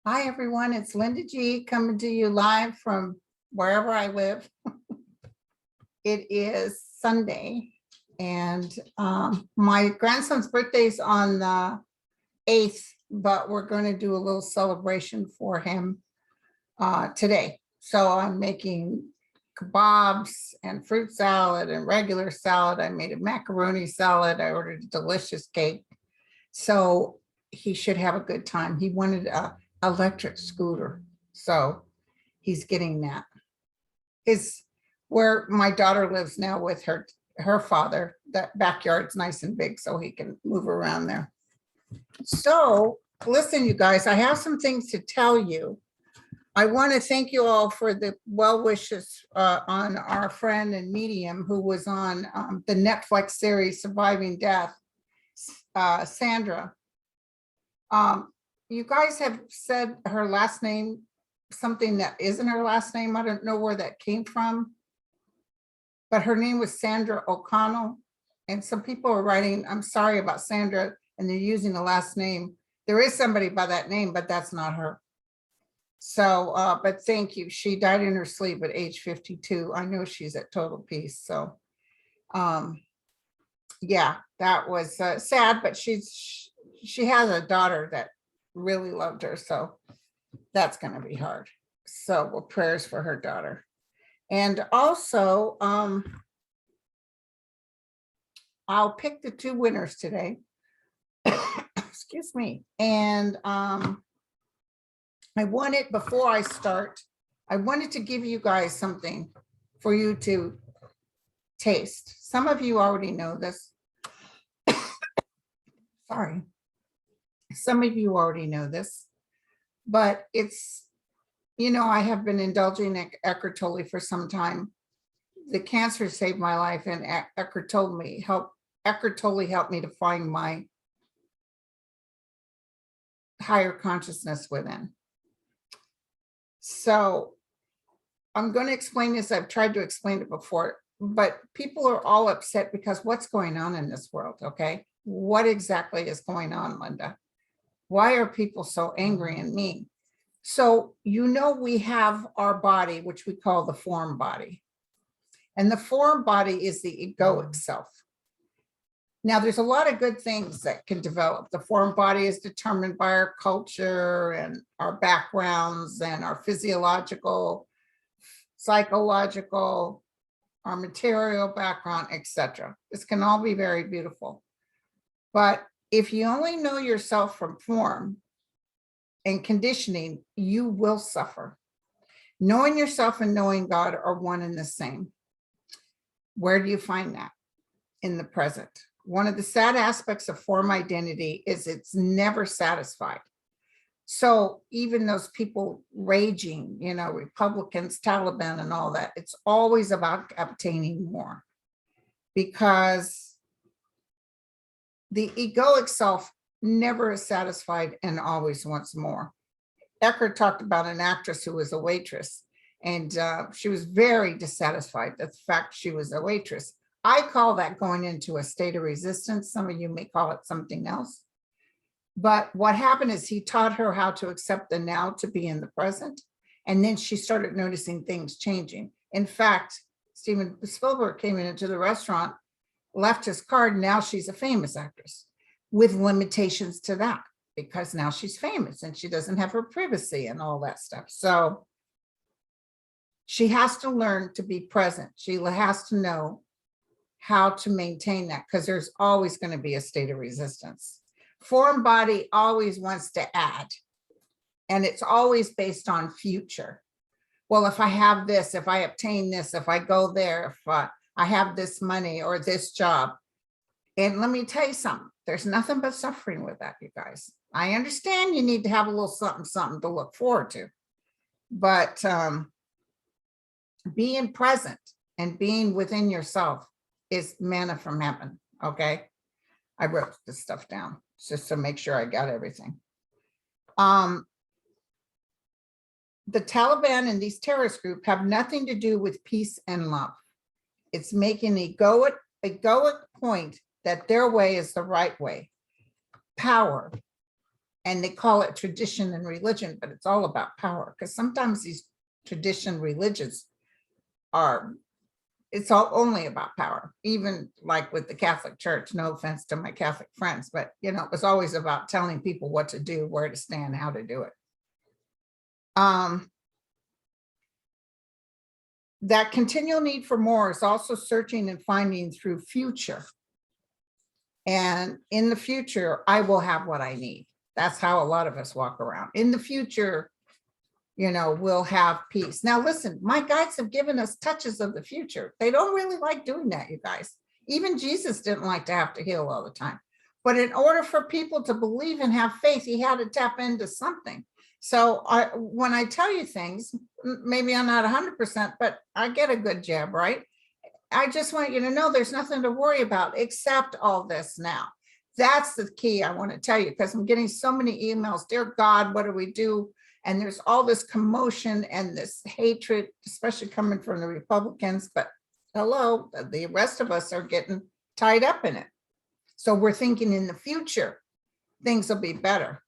Hi, everyone. It's Linda G coming to you live from wherever I live. It is Sunday, and my grandson's birthday is on the 8th, but we're going to do a little celebration for him today. So I'm making kebabs and fruit salad and regular salad. I made a macaroni salad. I ordered a delicious cake. So he should have a good time. He wanted a electric scooter, so he's getting that. Is where my daughter lives now with her father. That backyard's nice and big, so he can move around there. So listen, you guys, I have some things to tell you. I want to thank you all for the well wishes on our friend and medium who was on the Netflix series Surviving Death, Sandra. You guys have said her last name, something that isn't her last name. I don't know where that came from. But her name was Sandra OConnell. And some people are writing, I'm sorry about Sandra, and they're using the last name. There is somebody by that name, but that's not her. So, but thank you. She died in her sleep at age 52. I know she's at total peace. So, yeah, that was sad, but she has a daughter that really loved her, so that's going to be hard. So well, prayers for her daughter. And also I'll pick the two winners today. Excuse me. And I wanted, before I start, I wanted to give you guys something for you to taste. Some of you already know this. Sorry. Some of you already know this, but it's, you know, I have been indulging in Eckhart Tolle for some time. The cancer saved my life, and Eckhart Tolle helped me to find my higher consciousness within. So I'm going to explain this. I've tried to explain it before, but people are all upset because what's going on in this world, okay? What exactly is going on, Linda? Why are people so angry and mean? So, you know, we have our body, which we call the form body. And the form body is the egoic self. Now, there's a lot of good things that can develop. The form body is determined by our culture and our backgrounds and our physiological, psychological, our material background, etc. This can all be very beautiful. But if you only know yourself from form and conditioning, you will suffer. Knowing yourself and knowing God are one and the same. Where do you find that? In the present. One of the sad aspects of form identity is it's never satisfied. So even those people raging, you know, Republicans, Taliban, and all that, it's always about obtaining more, because the egoic self never is satisfied and always wants more. Eckhart talked about an actress who was a waitress, and she was very dissatisfied with the fact she was a waitress. I call that going into a state of resistance. Some of you may call it something else. But what happened is he taught her how to accept the now, to be in the present. And then she started noticing things changing. In fact, Steven Spielberg came into the restaurant, left his card. Now she's a famous actress with limitations to that, because now she's famous and she doesn't have her privacy and all that stuff. So she has to learn to be present. She has to know how to maintain that, because there's always going to be a state of resistance. Form body always wants to add, and it's always based on future. Well, if I have this, if I obtain this, if I go there, if I have this money or this job. And let me tell you something, there's nothing but suffering with that, you guys. I understand you need to have a little something to look forward to, but being present and being within yourself is manna from heaven, okay? I wrote this stuff down just to make sure I got everything. The Taliban and these terrorist groups have nothing to do with peace and love. It's making the egoic point that their way is the right way. Power, And they call it tradition and religion, but it's all about power, because sometimes these tradition religions are, it's all only about power, even like with the Catholic Church. No offense to my Catholic friends, but it was always about telling people what to do, where to stand, how to do it. That continual need for more is also searching and finding through future. And in the future, I will have what I need. That's how a lot of us walk around. In the future, we'll have peace. Now, listen, my guides have given us touches of the future. They don't really like doing that, you guys. Even Jesus didn't like to have to heal all the time. But in order for people to believe and have faith, he had to tap into something. So when I tell you things, maybe I'm not 100%, but I get a good jab, right? I just want you to know there's nothing to worry about except all this now. That's the key I want to tell you, because I'm getting so many emails. Dear God, what do we do? And there's all this commotion and this hatred, especially coming from the Republicans. But hello, the rest of us are getting tied up in it. So we're thinking in the future, things will be better.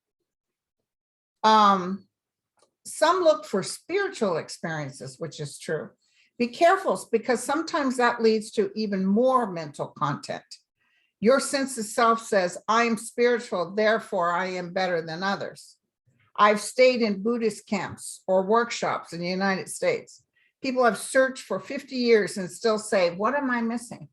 Some look for spiritual experiences, which is true. Be careful, because sometimes that leads to even more mental content. Your sense of self says, I am spiritual, therefore I am better than others. I've stayed in Buddhist camps or workshops in the United States. People have searched for 50 years and still say, what am I missing?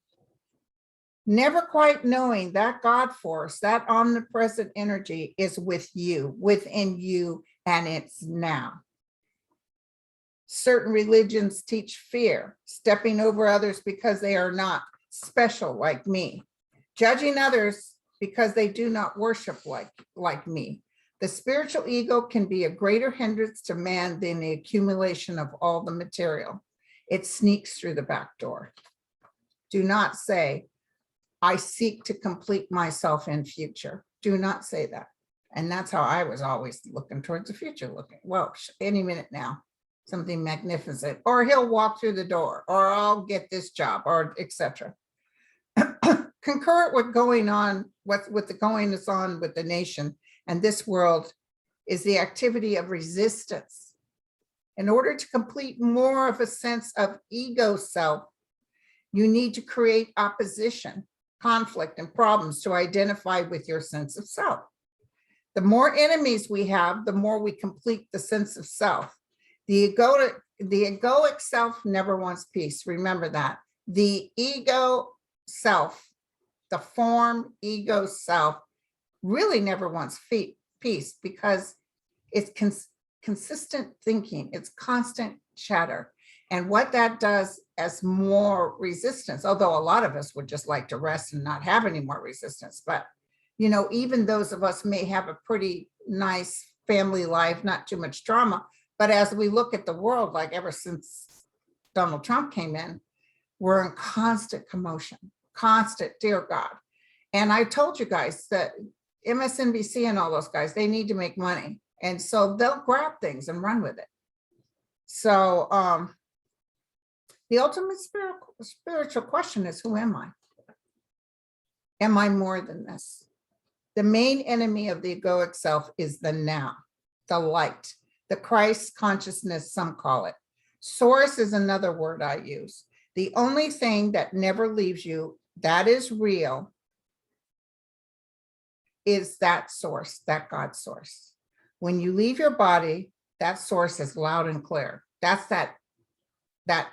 Never quite knowing that God force, that omnipresent energy is with you, within you, and it's now. Certain religions teach fear, stepping over others because they are not special like me, judging others because they do not worship like me. The spiritual ego can be a greater hindrance to man than the accumulation of all the material. It sneaks through the back door. Do not say, I seek to complete myself in future. Do not say that. And that's how I was always looking towards the future, well, any minute now, something magnificent, or he'll walk through the door, or I'll get this job, or etc. Concurrent with going on, with the going that's on with the nation and this world, is the activity of resistance. In order to complete more of a sense of ego self, you need to create opposition, conflict, and problems to identify with your sense of self. The more enemies we have, the more we complete the sense of self. The egoic self never wants peace. Remember that. The ego self, the form ego self, really never wants peace, because it's consistent thinking, it's constant chatter. And what that does as more resistance, although a lot of us would just like to rest and not have any more resistance, but even those of us may have a pretty nice family life, not too much drama. But as we look at the world, like ever since Donald Trump came in, we're in constant commotion, constant, dear God. And I told you guys that MSNBC and all those guys, they need to make money. And so they'll grab things and run with it. So the ultimate spiritual question is, who am I? Am I more than this? The main enemy of the egoic self is the now, the light, the Christ consciousness, some call it. Source is another word I use. The only thing that never leaves you, that is real, is that source, that God source. When you leave your body, that source is loud and clear. That's that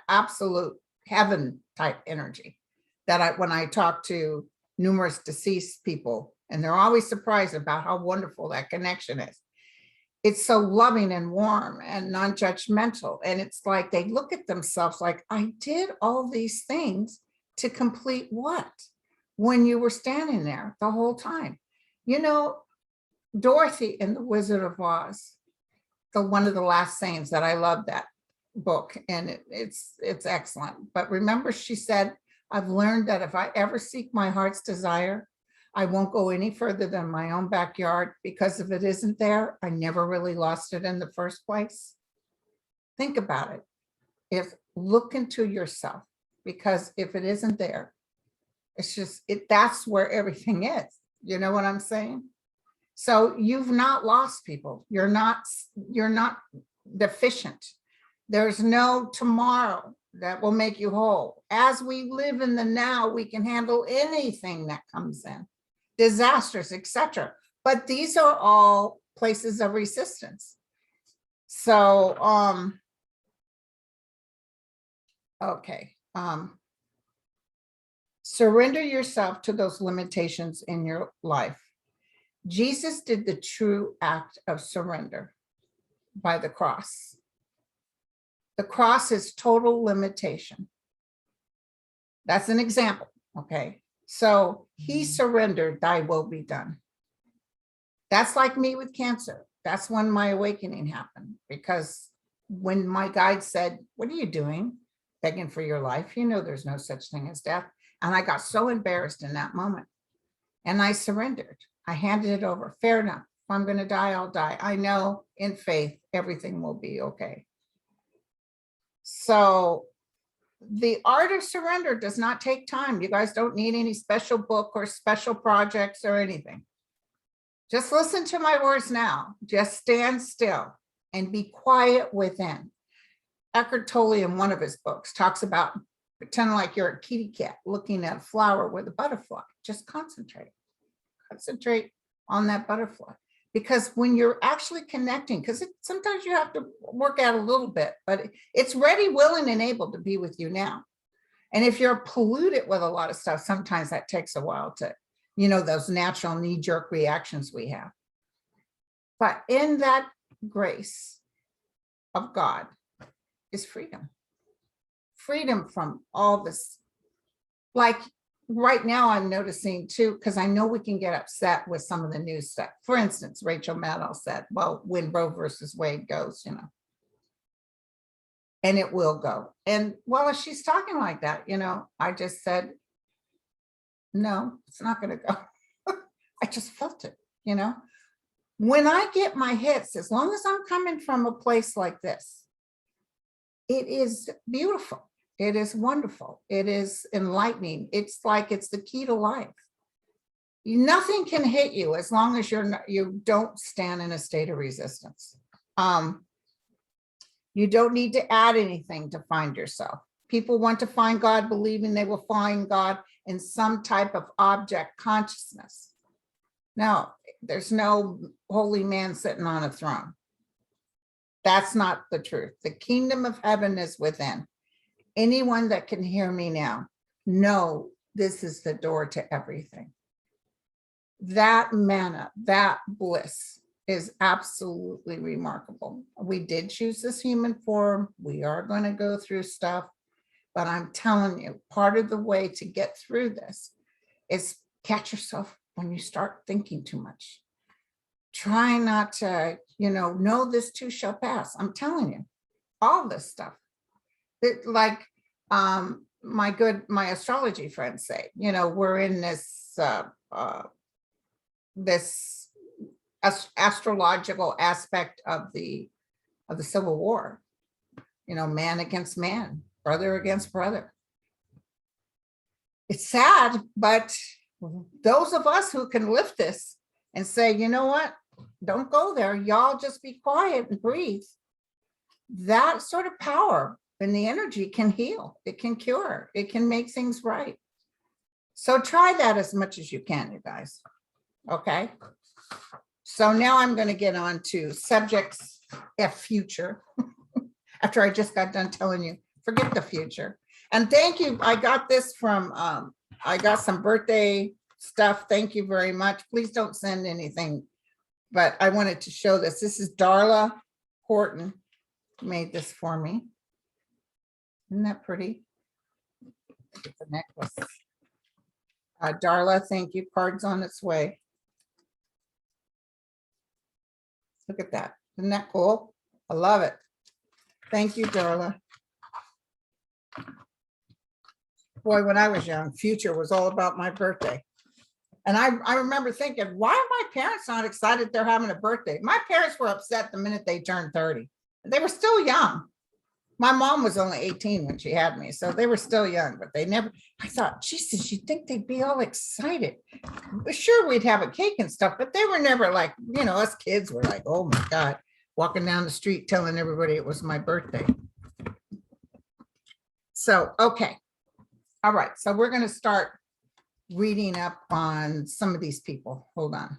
absolute heaven type energy that when I talk to numerous deceased people, and they're always surprised about how wonderful that connection is. It's so loving and warm and non-judgmental. And it's like they look at themselves like, I did all these things to complete what? When you were standing there the whole time. Dorothy in The Wizard of Oz, one of the last sayings that I love that book, and it's excellent. But remember, she said, I've learned that if I ever seek my heart's desire, I won't go any further than my own backyard, because if it isn't there, I never really lost it in the first place. Think about it. Look into yourself, because if it isn't there, it's just, that's where everything is. You know what I'm saying? So you've not lost people. You're not deficient. There's no tomorrow that will make you whole. As we live in the now, we can handle anything that comes in, disasters, etc. But these are all places of resistance. So, okay. Surrender yourself to those limitations in your life. Jesus did the true act of surrender by the cross. The cross is total limitation. That's an example, okay? So he surrendered, thy will be done. That's like me with cancer. That's when my awakening happened, because when my guide said, what are you doing? Begging for your life. You know, there's no such thing as death. And I got so embarrassed in that moment. And I surrendered. I handed it over. Fair enough. If I'm going to die, I'll die. I know in faith, everything will be okay. So the art of surrender does not take time. You guys don't need any special book or special projects or anything. Just listen to my words now. Just stand still and be quiet within. Eckhart Tolle, in one of his books, talks about pretend like you're a kitty cat looking at a flower with a butterfly. Just concentrate. Concentrate on that butterfly. Because when you're actually connecting, because sometimes you have to work out a little bit, but it's ready, willing, and able to be with you now. And if you're polluted with a lot of stuff, sometimes that takes a while to, you know, those natural knee-jerk reactions we have. But in that grace of God is freedom. Freedom from all this. Like right now I'm noticing too, because I know we can get upset with some of the news stuff. For instance, Rachel Maddow said, well, when Roe versus Wade goes, you know, and it will go. And while she's talking like that, you know, I just said, no, it's not going to go. I just felt it, you know. When I get my hits, as long as I'm coming from a place like this, it is beautiful. It is wonderful. It is enlightening. It's like it's the key to life. Nothing can hit you as long as you don't stand in a state of resistance. You don't need to add anything to find yourself. People want to find God believing they will find God in some type of object consciousness. No, there's no holy man sitting on a throne. That's not the truth. The kingdom of heaven is within. Anyone that can hear me now, know this is the door to everything. That manna, that bliss is absolutely remarkable. We did choose this human form. We are going to go through stuff, but I'm telling you, part of the way to get through this is catch yourself when you start thinking too much. Try not to, you know this too shall pass. I'm telling you, all this stuff. Like my astrology friends say, you know, we're in this this astrological aspect of the Civil War, you know, man against man, brother against brother. It's sad, but those of us who can lift this and say, you know what, don't go there, y'all just be quiet and breathe. That sort of power and the energy can heal, it can cure, it can make things right. So try that as much as you can, you guys. Okay. So now I'm going to get on to subjects F future. After I just got done telling you, forget the future. And thank you. I got this from, I got some birthday stuff. Thank you very much. Please don't send anything, but I wanted to show this. This is Darla Horton made this for me. Isn't that pretty? Look at the necklace. Darla, thank you. Card's on its way. Look at that. Isn't that cool? I love it. Thank you, Darla. Boy, when I was young, future was all about my birthday. And I remember thinking, why are my parents not excited they're having a birthday? My parents were upset the minute they turned 30. They were still young. My mom was only 18 when she had me, so they were still young, but they never, I thought, Jesus, you'd think they'd be all excited. Sure, we'd have a cake and stuff, but they were never like, us kids were like, oh my God, walking down the street telling everybody it was my birthday. So, okay. All right, so we're going to start reading up on some of these people. Hold on.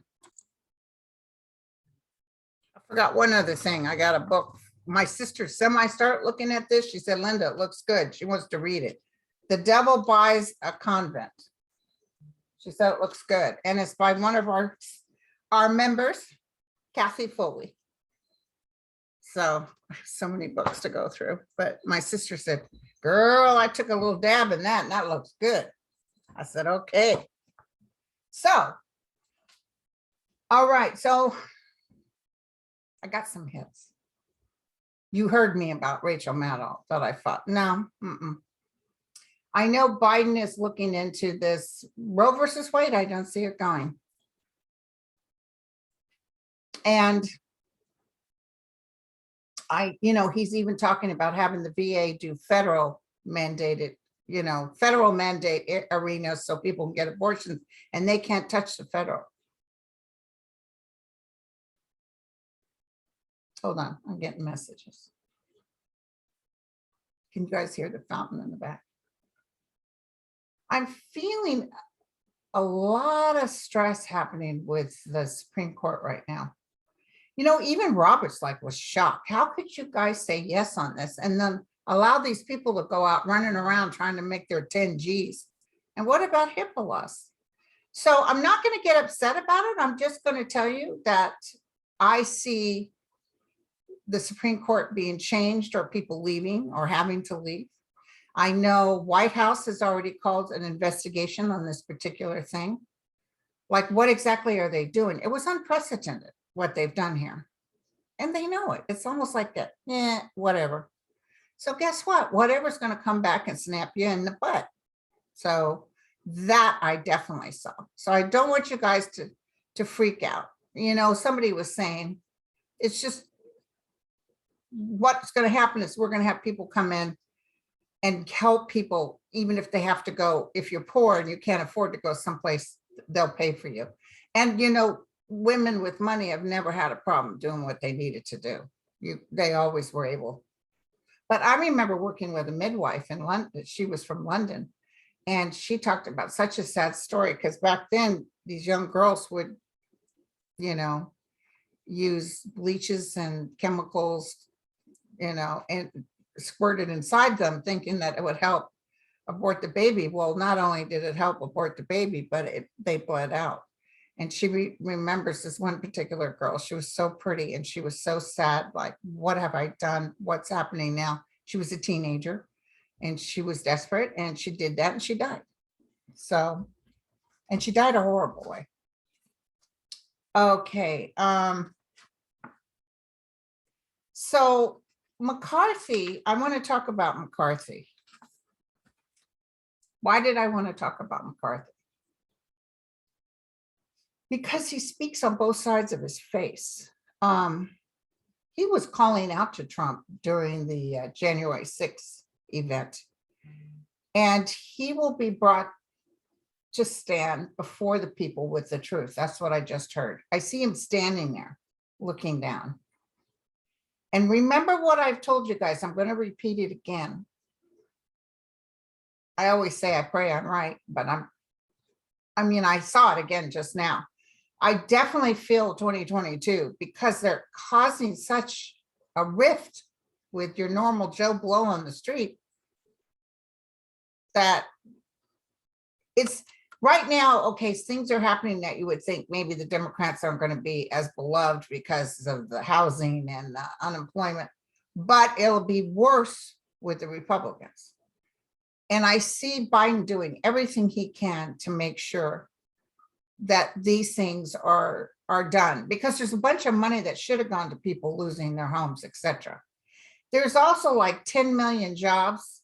I forgot one other thing. I got a book. My sister started looking at this. She said, Linda, it looks good. She wants to read it. The Devil Buys a Convent. She said it looks good. And it's by one of our members, Kathy Foley. So many books to go through. But my sister said, girl, I took a little dab in that and that looks good. I said, okay. So, all right. So I got some hits. You heard me about Rachel Maddow that I fought. No, I know Biden is looking into this Roe versus Wade. I don't see it going. And he's even talking about having the VA do federal mandate arenas so people can get abortions and they can't touch the federal. Hold on, I'm getting messages. Can you guys hear the fountain in the back? I'm feeling a lot of stress happening with the Supreme Court right now. Even Roberts was shocked. How could you guys say yes on this and then allow these people to go out running around trying to make their 10 G's? And what about HIPAA laws? So I'm not going to get upset about it. I'm just going to tell you that I see the Supreme Court being changed or people leaving or having to leave. I know White House has already called an investigation on this particular thing. What exactly are they doing? It was unprecedented what they've done here. And they know it. It's almost like that, whatever. So guess what? Whatever's going to come back and snap you in the butt. So that I definitely saw. So I don't want you guys to freak out. Somebody was saying, it's just, what's going to happen is we're going to have people come in and help people, even if they have to go, if you're poor and you can't afford to go someplace, they'll pay for you. And, women with money have never had a problem doing what they needed to do. They always were able. But I remember working with a midwife in London. She was from London. And she talked about such a sad story because back then, these young girls would, use bleaches and chemicals, and squirted inside them thinking that it would help abort the baby. Well, not only did it help abort the baby, but they bled out. And she remembers this one particular girl. She was so pretty and she was so sad. What have I done? What's happening now? She was a teenager and she was desperate and she did that and she died. So, and she died a horrible way. Okay. So McCarthy, I want to talk about McCarthy. Why did I want to talk about McCarthy? Because he speaks on both sides of his face. He was calling out to Trump during the January 6th event, and he will be brought to stand before the people with the truth. That's what I just heard. I see him standing there looking down. And remember what I've told you guys, I'm going to repeat it again. I always say I pray I'm right, but I saw it again just now. I definitely feel 2022 because they're causing such a rift with your normal Joe Blow on the street that it's right now, okay, things are happening that you would think maybe the Democrats aren't going to be as beloved because of the housing and the unemployment, but it'll be worse with the Republicans. And I see Biden doing everything he can to make sure that these things are done, because there's a bunch of money that should have gone to people losing their homes, etc. There's also 10 million jobs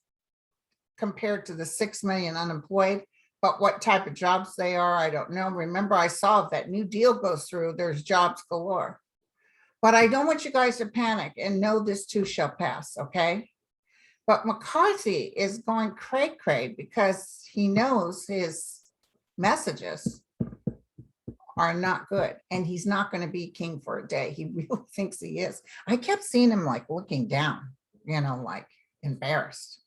compared to the 6 million unemployed. But what type of jobs they are, I don't know. Remember, I saw if that New Deal goes through, there's jobs galore. But I don't want you guys to panic and know this too shall pass, okay? But McCarthy is going cray-cray because he knows his messages are not good, and he's not going to be king for a day. He really thinks he is. I kept seeing him like looking down, like embarrassed.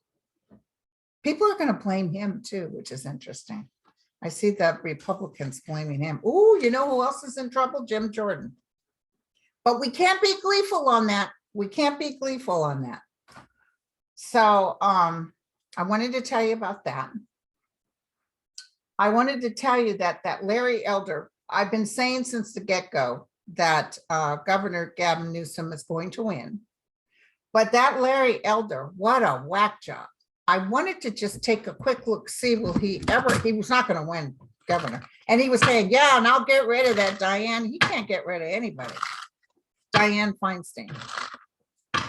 People are going to blame him too, which is interesting. I see that Republicans blaming him. Oh, you know who else is in trouble? Jim Jordan. But we can't be gleeful on that. We can't be gleeful on that. So I wanted to tell you about that. I wanted to tell you that Larry Elder, I've been saying since the get-go that Governor Gavin Newsom is going to win. But that Larry Elder, what a whack job. I wanted to just take a quick look, see will he was not going to win governor. And he was saying, yeah, and I'll get rid of that Diane. He can't get rid of anybody. Diane Feinstein. Tell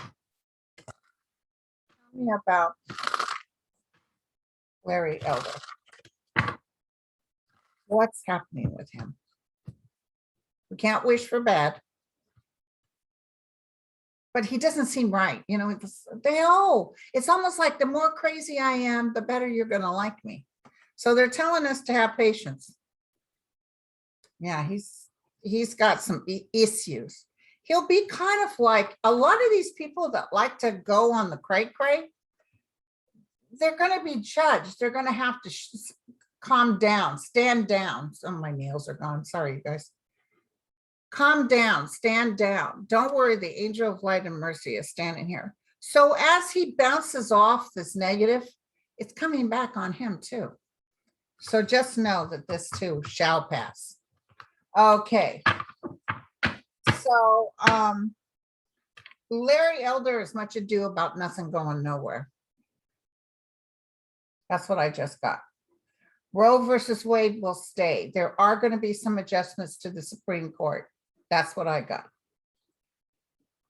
me about Larry Elder. What's happening with him? We can't wish for bad. But he doesn't seem right. It's almost like the more crazy I am, the better you're going to like me. So they're telling us to have patience. Yeah, he's got some issues. He'll be kind of like a lot of these people that like to go on the cray-cray. They're going to be judged. They're going to have to calm down, stand down. Some of my nails are gone. Sorry, you guys. Calm down, stand down. Don't worry, the angel of light and mercy is standing here. So as he bounces off this negative, it's coming back on him too. So just know that this too shall pass. Okay. So Larry Elder is much ado about nothing going nowhere. That's what I just got. Roe versus Wade will stay. There are going to be some adjustments to the Supreme Court. That's what I got.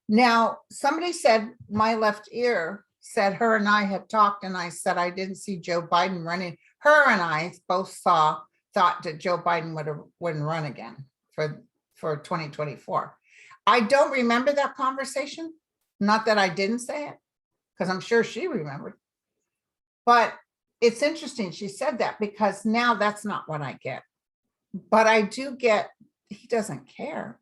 Now, somebody said, my left ear said her and I had talked, and I said I didn't see Joe Biden running. Her and I both thought that Joe Biden wouldn't run again for 2024. I don't remember that conversation. Not that I didn't say it, because I'm sure she remembered. But it's interesting she said that, because now that's not what I get. But I do get, he doesn't care.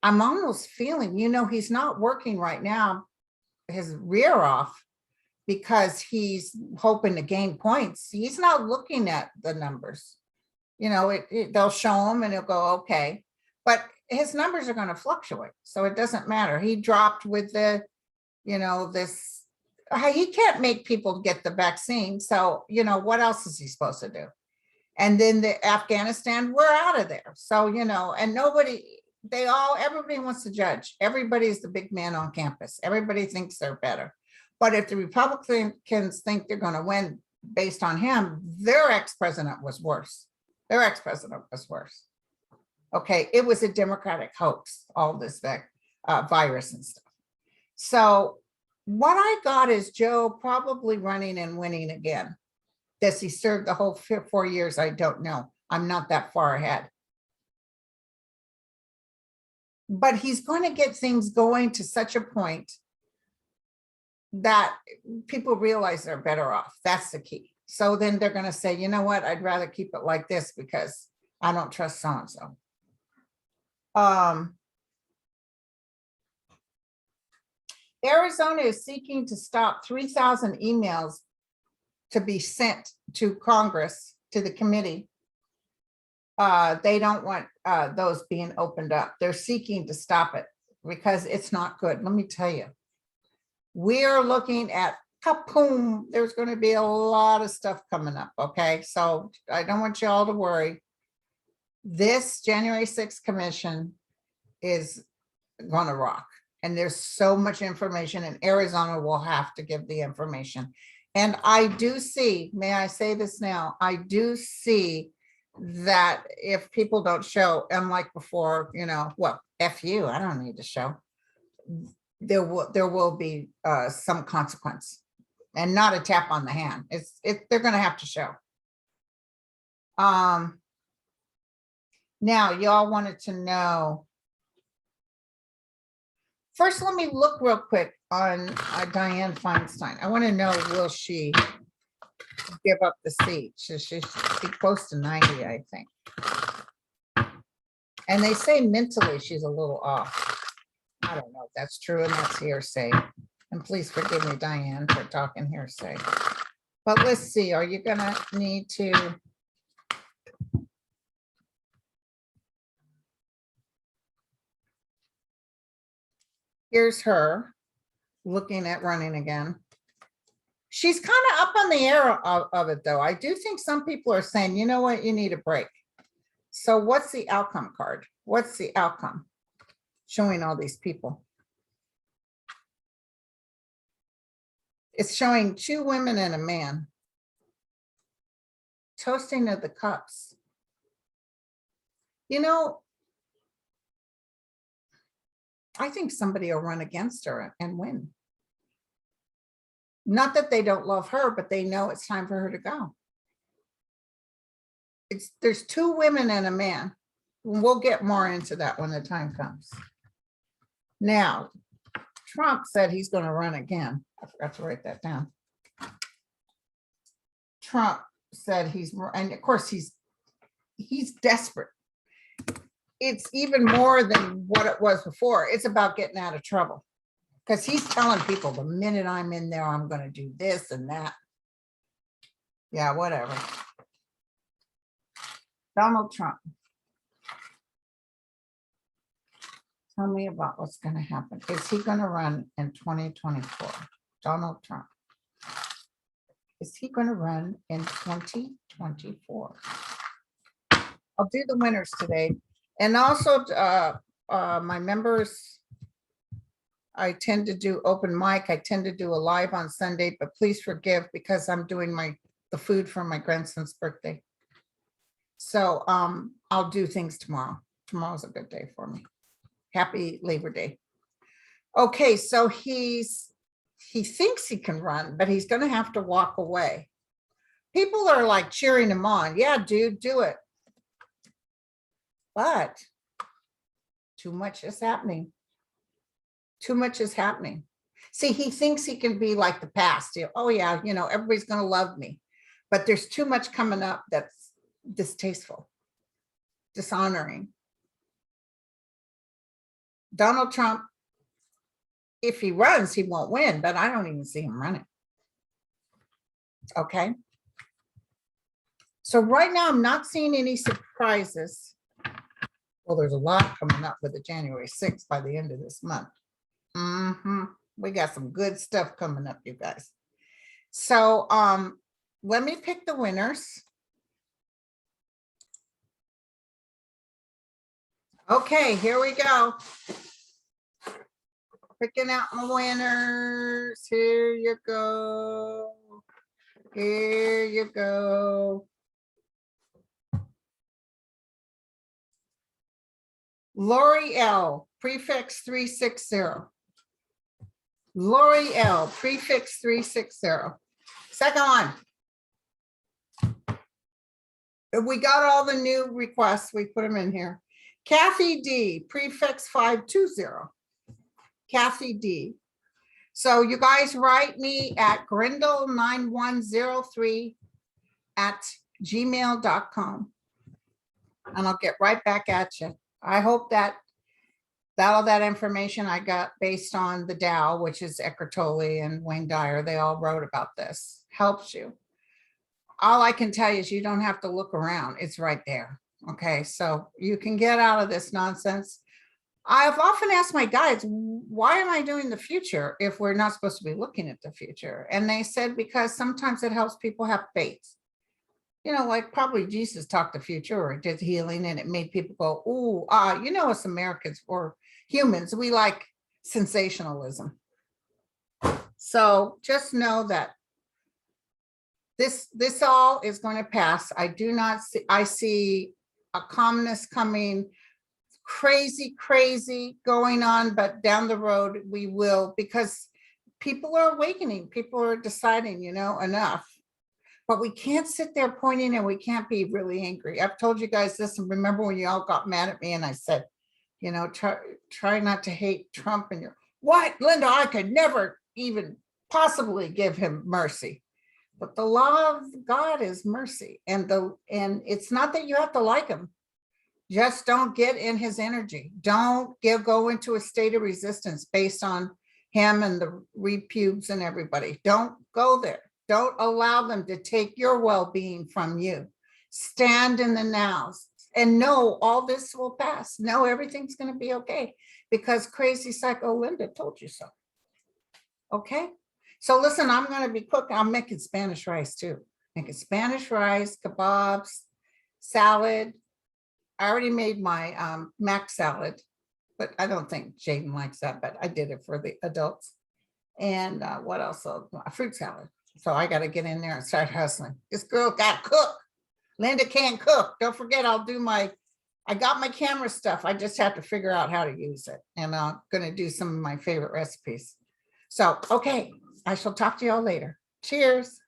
I'm almost feeling, he's not working right now, his rear off, because he's hoping to gain points. He's not looking at the numbers. They'll show him and he'll go, okay. But his numbers are going to fluctuate. So it doesn't matter. He dropped with the, he can't make people get the vaccine. So, what else is he supposed to do? And then the Afghanistan, we're out of there. So, and everybody wants to judge. Everybody's the big man on campus. Everybody thinks they're better. But if the Republicans think they're going to win based on him, their ex-president was worse. Their ex-president was worse. Okay, it was a Democratic hoax, all this virus and stuff. So what I got is Joe probably running and winning again. Does he serve the whole 4 years? I don't know. I'm not that far ahead. But he's going to get things going to such a point that people realize they're better off. That's the key. So then they're going to say, you know what, I'd rather keep it like this because I don't trust so-and-so. Arizona is seeking to stop 3,000 emails to be sent to Congress, to the committee. They don't want those being opened up. They're seeking to stop it because it's not good. Let me tell you, we are looking at Kapoom. There's going to be a lot of stuff coming up. Okay, so I don't want you all to worry. This January 6th commission is going to rock. And there's so much information, and Arizona will have to give the information. And I do see, may I say this now, I do see that if people don't show, unlike before, well, F you, I don't need to show. There will be some consequence, and not a tap on the hand. They're going to have to show. Now, y'all wanted to know First, let me look real quick on Dianne Feinstein. I want to know, will she give up the seat? She's close to 90, I think. And they say mentally she's a little off. I don't know if that's true, and that's hearsay. And please forgive me, Dianne, for talking hearsay. But let's see, are you gonna need to? Here's her looking at running again. She's kind of up on the air of it, though. I do think some people are saying, you know what, you need a break. So what's the outcome card? What's the outcome? Showing all these people. It's showing 2 women and a man. Toasting of the cups. You know, I think somebody will run against her and win. Not that they don't love her, but they know it's time for her to go. There's 2 women and a man. We'll get more into that when the time comes. Now, Trump said he's going to run again. I forgot to write that down. Trump said and of course he's desperate. It's even more than what it was before. It's about getting out of trouble, because he's telling people the minute I'm in there, I'm going to do this and that. Yeah, whatever. Donald Trump. Tell me about what's going to happen. Is he going to run in 2024? Donald Trump. Is he going to run in 2024? I'll do the winners today. And also my members, I tend to do open mic. I tend to do a live on Sunday, but please forgive because I'm doing the food for my grandson's birthday. So I'll do things tomorrow. Tomorrow's a good day for me. Happy Labor Day. Okay, so he thinks he can run, but he's going to have to walk away. People are like cheering him on. Yeah, dude, do it. But too much is happening. Too much is happening. See, he thinks he can be like the past. Oh yeah, everybody's going to love me. But there's too much coming up that's distasteful, dishonoring. Donald Trump, if he runs, he won't win, but I don't even see him running. Okay. So right now, I'm not seeing any surprises. Well, there's a lot coming up with the January 6th by the end of this month. We got some good stuff coming up, you guys. So let me pick the winners. Okay, here we go. Picking out my winners. Here you go. Here you go. Lori L, prefix 360. Lori L, prefix 360. Second one. We got all the new requests. We put them in here. Kathy D, prefix 520. Kathy D. So you guys write me at grindle9103@gmail.com and I'll get right back at you. I hope that all that information I got based on the Dow, which is Eckhart Tolle and Wayne Dyer, they all wrote about this, helps you. All I can tell you is you don't have to look around. It's right there. Okay, so you can get out of this nonsense. I've often asked my guides, why am I doing the future if we're not supposed to be looking at the future? And they said, because sometimes it helps people have faith. Like probably Jesus talked the future or did healing and it made people go, ooh, us Americans or humans, we like sensationalism. So just know that this all is going to pass. I see a calmness coming, crazy going on, but down the road we will, because people are awakening, people are deciding, enough. But we can't sit there pointing and we can't be really angry. I've told you guys this, and remember when you all got mad at me and I said, try not to hate Trump and what, Linda, I could never even possibly give him mercy. But the law of God is mercy. And it's not that you have to like him. Just don't get in his energy. Don't go into a state of resistance based on him and the repubes and everybody. Don't go there. Don't allow them to take your well-being from you. Stand in the now and know all this will pass. Know everything's going to be okay because crazy psycho Linda told you so. Okay. So listen, I'm going to be cooking. I'm making Spanish rice too. Making Spanish rice, kebabs, salad. I already made my mac salad, but I don't think Jaden likes that, but I did it for the adults. And what else? A fruit salad. So I got to get in there and start hustling. This girl got to cook. Linda can't cook. Don't forget, I got my camera stuff. I just have to figure out how to use it. And I'm going to do some of my favorite recipes. So, okay, I shall talk to y'all later. Cheers.